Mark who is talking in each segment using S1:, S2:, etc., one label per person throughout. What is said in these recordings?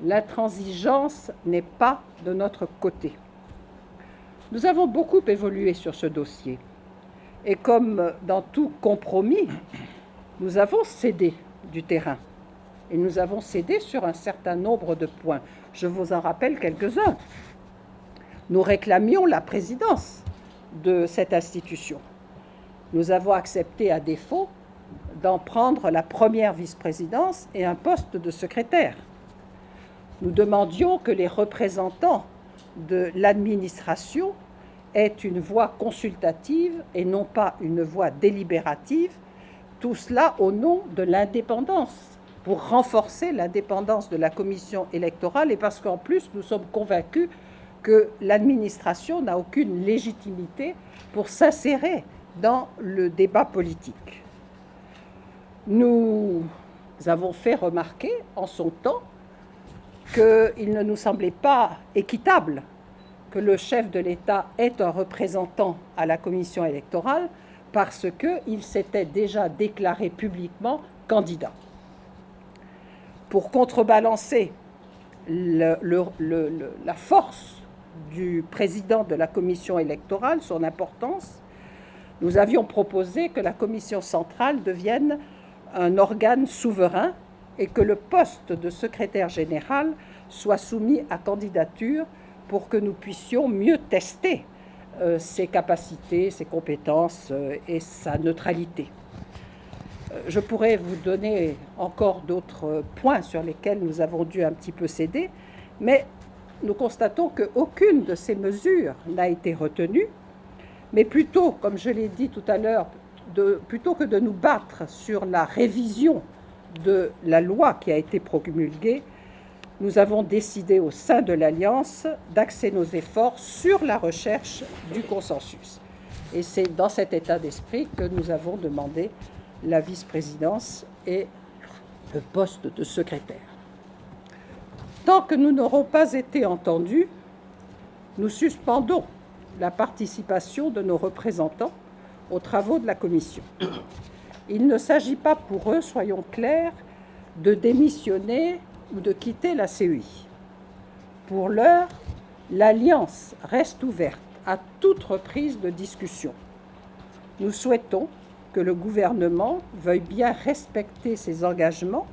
S1: L'intransigeance n'est pas de notre côté. Nous avons beaucoup évolué sur ce dossier. Et comme dans tout compromis, nous avons cédé du terrain. Et nous avons cédé sur un certain nombre de points. Je vous en rappelle quelques-uns. Nous réclamions la présidence de cette institution. Nous avons accepté à défaut d'en prendre la première vice-présidence et un poste de secrétaire. Nous demandions que les représentants de l'administration aient une voix consultative et non pas une voix délibérative, tout cela au nom de l'indépendance, pour renforcer l'indépendance de la commission électorale et parce qu'en plus nous sommes convaincus que l'administration n'a aucune légitimité pour s'insérer dans le débat politique. Nous avons fait remarquer en son temps qu'il ne nous semblait pas équitable que le chef de l'État ait un représentant à la commission électorale parce qu'il s'était déjà déclaré publiquement candidat. Pour contrebalancer la force du président de la commission électorale, son importance, nous avions proposé que la commission centrale devienne un organe souverain et que le poste de secrétaire général soit soumis à candidature pour que nous puissions mieux tester ses capacités, ses compétences et sa neutralité. Je pourrais vous donner encore d'autres points sur lesquels nous avons dû un petit peu céder, mais nous constatons qu'aucune de ces mesures n'a été retenue, mais plutôt, comme je l'ai dit tout à l'heure, plutôt que de nous battre sur la révision de la loi qui a été promulguée, nous avons décidé au sein de l'Alliance d'axer nos efforts sur la recherche du consensus. Et c'est dans cet état d'esprit que nous avons demandé la vice-présidence et le poste de secrétaire. Tant que nous n'aurons pas été entendus, nous suspendons la participation de nos représentants aux travaux de la Commission. Il ne s'agit pas pour eux, soyons clairs, de démissionner ou de quitter la CEI. Pour l'heure, l'Alliance reste ouverte à toute reprise de discussion. Nous souhaitons que le gouvernement veuille bien respecter ses engagements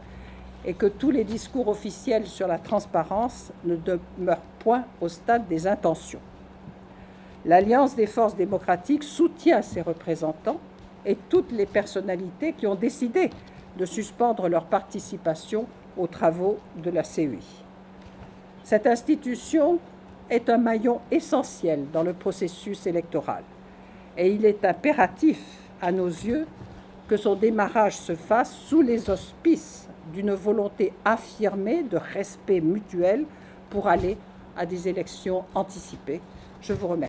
S1: et que tous les discours officiels sur la transparence ne demeurent point au stade des intentions. L'Alliance des forces démocratiques soutient ses représentants et toutes les personnalités qui ont décidé de suspendre leur participation aux travaux de la CEI. Cette institution est un maillon essentiel dans le processus électoral et il est impératif, à nos yeux, que son démarrage se fasse sous les auspices d'une volonté affirmée de respect mutuel pour aller à des élections anticipées. Je vous remercie.